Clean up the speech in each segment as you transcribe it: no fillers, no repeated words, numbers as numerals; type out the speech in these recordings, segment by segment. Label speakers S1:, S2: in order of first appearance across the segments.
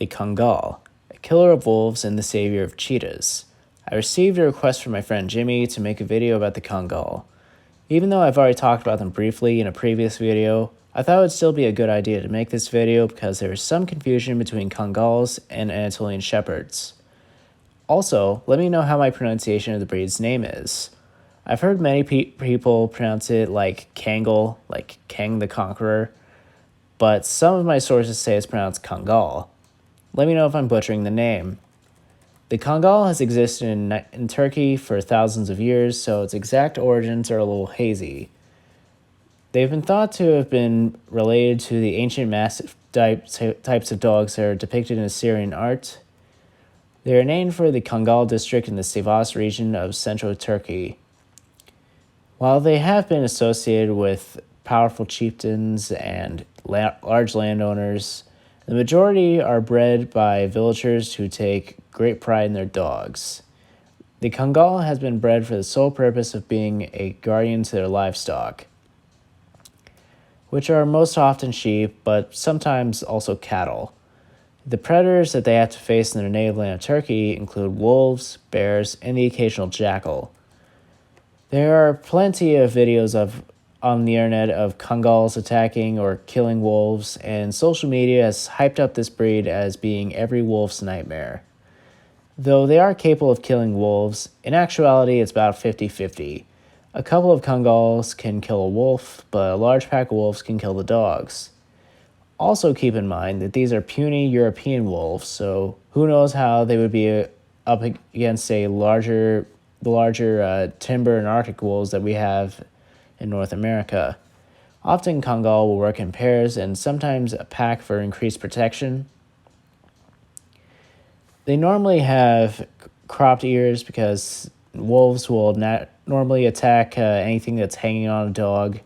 S1: the Kangal, a killer of wolves and the savior of cheetahs. I received a request from my friend Jimmy to make a video about the Kangal. Even though I've already talked about them briefly in a previous video, I thought it would still be a good idea to make this video because there is some confusion between Kangals and Anatolian Shepherds. Also, let me know how my pronunciation of the breed's name is. I've heard many people pronounce it like Kangal, like Kang the Conqueror, but some of my sources say it's pronounced Kangal. Let me know if I'm butchering the name. The Kangal has existed in Turkey for thousands of years, so its exact origins are a little hazy. They've been thought to have been related to the ancient mastiff types of dogs that are depicted in Assyrian art. They are named for the Kangal district in the Sivas region of central Turkey. While they have been associated with powerful chieftains and large landowners, the majority are bred by villagers who take great pride in their dogs. The Kangal has been bred for the sole purpose of being a guardian to their livestock, which are most often sheep, but sometimes also cattle. The predators that they have to face in their native land of Turkey include wolves, bears, and the occasional jackal. There are plenty of videos on the internet of Kangals attacking or killing wolves, and social media has hyped up this breed as being every wolf's nightmare. Though they are capable of killing wolves, in actuality it's about 50-50. A couple of Kangals can kill a wolf, but a large pack of wolves can kill the dogs. Also keep in mind that these are puny European wolves, so who knows how they would be up against the larger timber and Arctic wolves that we have in North America. Often Kangal will work in pairs and sometimes a pack for increased protection. They normally have cropped ears because wolves will normally attack anything that's hanging on a dog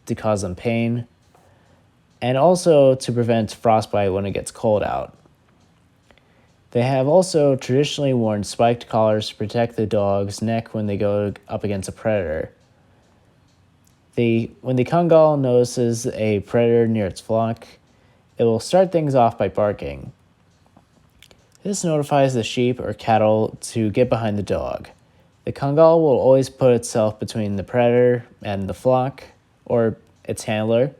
S1: to cause them pain, and also to prevent frostbite when it gets cold out. They have also traditionally worn spiked collars to protect the dog's neck when they go up against a predator. When the Kangal notices a predator near its flock, it will start things off by barking. This notifies the sheep or cattle to get behind the dog. The Kangal will always put itself between the predator and the flock, or its handler.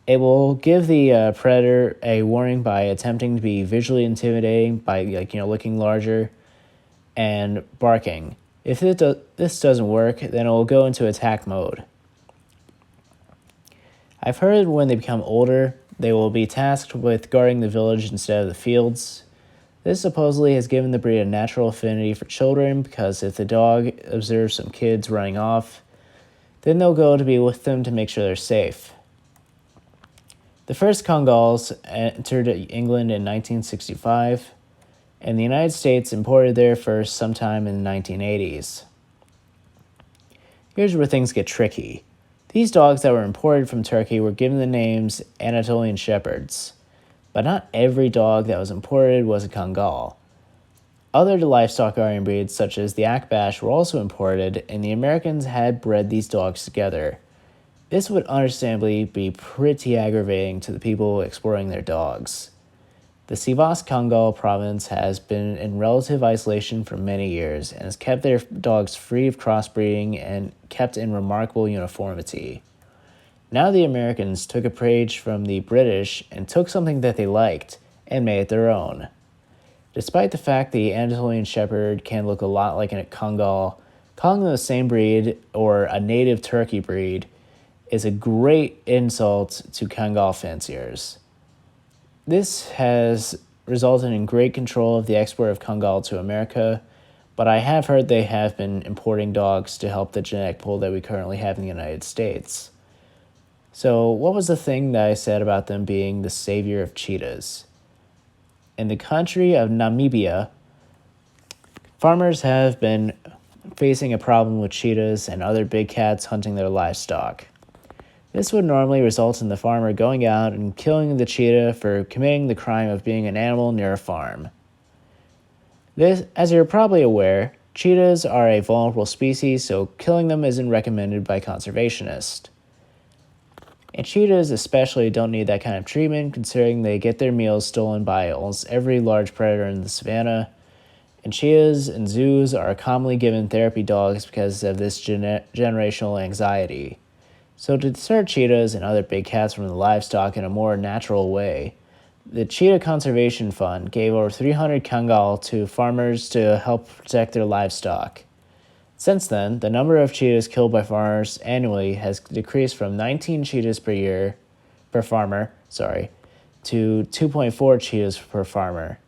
S1: It will give the predator a warning by attempting to be visually intimidating by looking larger and barking. If this doesn't work, then it will go into attack mode. I've heard when they become older, they will be tasked with guarding the village instead of the fields. This supposedly has given the breed a natural affinity for children because if the dog observes some kids running off, then they'll go to be with them to make sure they're safe. The first Kangals entered England in 1965, and the United States imported their first sometime in the 1980s. Here's where things get tricky. These dogs that were imported from Turkey were given the names Anatolian Shepherds, but not every dog that was imported was a Kangal. Other livestock guardian breeds, such as the Akbash, were also imported, and the Americans had bred these dogs together. This would understandably be pretty aggravating to the people exploring their dogs. The Sivas Kangal province has been in relative isolation for many years and has kept their dogs free of crossbreeding and kept in remarkable uniformity. Now the Americans took a page from the British and took something that they liked and made it their own. Despite the fact the Anatolian Shepherd can look a lot like a Kangal, calling them the same breed or a native Turkey breed is a great insult to Kangal fanciers. This has resulted in great control of the export of Kangal to America, but I have heard they have been importing dogs to help the genetic pool that we currently have in the United States. So what was the thing that I said about them being the savior of cheetahs? In the country of Namibia, farmers have been facing a problem with cheetahs and other big cats hunting their livestock. This would normally result in the farmer going out and killing the cheetah for committing the crime of being an animal near a farm. As you're probably aware, cheetahs are a vulnerable species, so killing them isn't recommended by conservationists. And cheetahs especially don't need that kind of treatment, considering they get their meals stolen by almost every large predator in the savannah. And cheetahs in zoos are commonly given therapy dogs because of this generational anxiety. So to deter cheetahs and other big cats from the livestock in a more natural way, the Cheetah Conservation Fund gave over 300 Kangal to farmers to help protect their livestock. Since then, the number of cheetahs killed by farmers annually has decreased from 19 cheetahs per farmer, to 2.4 cheetahs per farmer.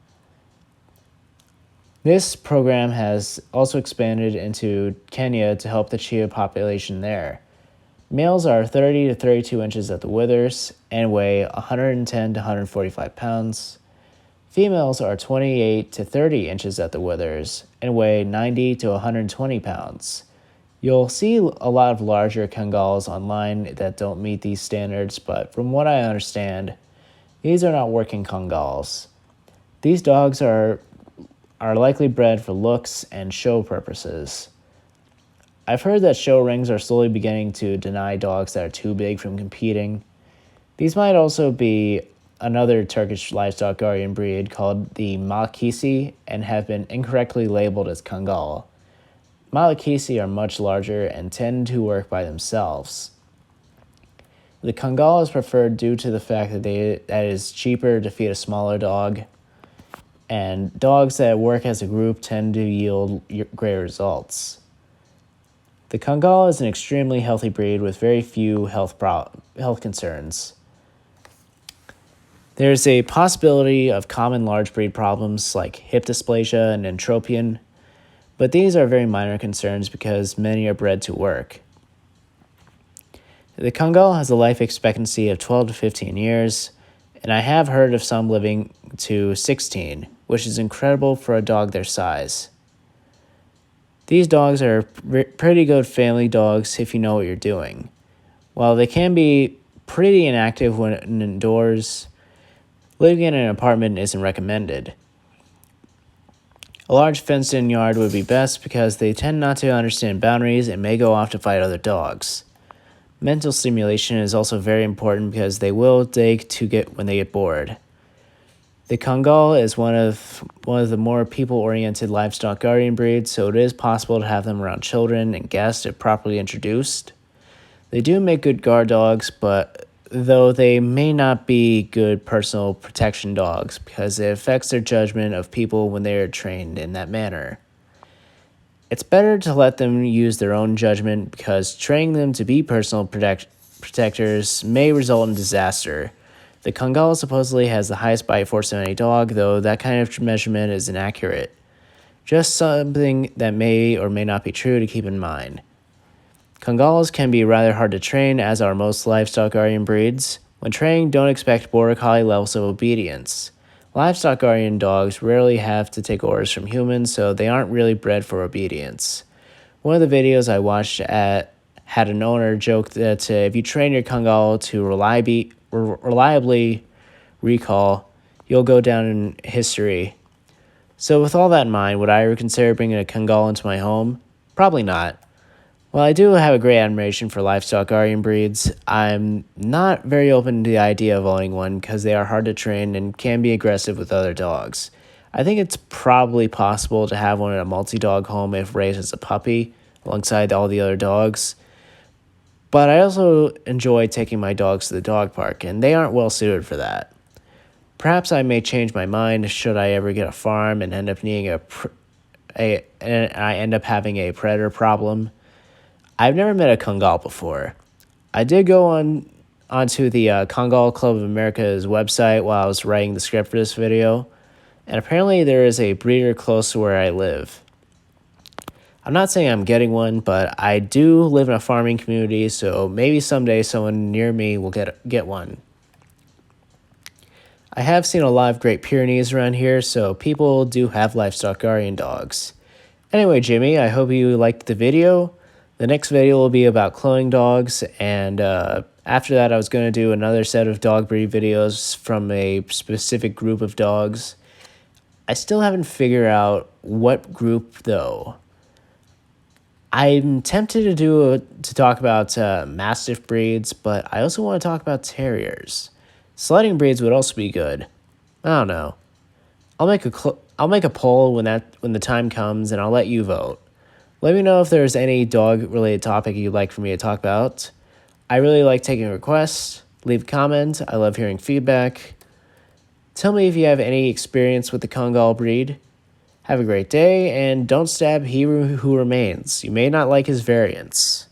S1: This program has also expanded into Kenya to help the cheetah population there. Males are 30 to 32 inches at the withers and weigh 110 to 145 pounds. Females are 28 to 30 inches at the withers and weigh 90 to 120 pounds. You'll see a lot of larger Kangals online that don't meet these standards, but from what I understand, these are not working Kangals. These dogs are likely bred for looks and show purposes. I've heard that show rings are slowly beginning to deny dogs that are too big from competing. These might also be another Turkish livestock guardian breed called the Malakisi and have been incorrectly labeled as Kangal. Malakisi are much larger and tend to work by themselves. The Kangal is preferred due to the fact that it is cheaper to feed a smaller dog, and dogs that work as a group tend to yield great results. The Kangal is an extremely healthy breed with very few health concerns. There's a possibility of common large breed problems like hip dysplasia and entropion, but these are very minor concerns because many are bred to work. The Kangal has a life expectancy of 12 to 15 years, and I have heard of some living to 16, which is incredible for a dog their size. These dogs are pretty good family dogs if you know what you're doing. While they can be pretty inactive when indoors, living in an apartment isn't recommended. A large fenced-in yard would be best because they tend not to understand boundaries and may go off to fight other dogs. Mental stimulation is also very important because they will dig when they get bored. The Kangal is one of the more people-oriented livestock guardian breeds, so it is possible to have them around children and guests if properly introduced. They do make good guard dogs, but though they may not be good personal protection dogs because it affects their judgment of people when they are trained in that manner. It's better to let them use their own judgment because training them to be personal protectors may result in disaster. The Kangal supposedly has the highest bite force of any dog, though that kind of measurement is inaccurate. Just something that may or may not be true to keep in mind. Kangals can be rather hard to train, as are most livestock guardian breeds. When training, don't expect border collie levels of obedience. Livestock guardian dogs rarely have to take orders from humans, so they aren't really bred for obedience. One of the videos I watched had an owner joke that if you train your Kangal to reliably recall, you'll go down in history. So with all that in mind, would I ever consider bringing a Kangal into my home? Probably not. While I do have a great admiration for livestock guardian breeds, I'm not very open to the idea of owning one because they are hard to train and can be aggressive with other dogs. I think it's probably possible to have one in a multi-dog home if raised as a puppy, alongside all the other dogs. But I also enjoy taking my dogs to the dog park, and they aren't well suited for that. Perhaps I may change my mind should I ever get a farm and end up needing I end up having a predator problem. I've never met a Kangal before. I did go onto the Kangal Club of America's website while I was writing the script for this video, and apparently there is a breeder close to where I live. I'm not saying I'm getting one, but I do live in a farming community, so maybe someday someone near me will get one. I have seen a lot of Great Pyrenees around here, so people do have livestock guardian dogs. Anyway, Jimmy, I hope you liked the video. The next video will be about cloning dogs, and after that I was going to do another set of dog breed videos from a specific group of dogs. I still haven't figured out what group, though. I'm tempted to talk about Mastiff breeds, but I also want to talk about Terriers. Sledding breeds would also be good. I don't know. I'll make a poll when the time comes, and I'll let you vote. Let me know if there's any dog related topic you'd like for me to talk about. I really like taking requests. Leave a comment. I love hearing feedback. Tell me if you have any experience with the Kangal breed. Have a great day, and don't stab he who remains. You may not like his variants.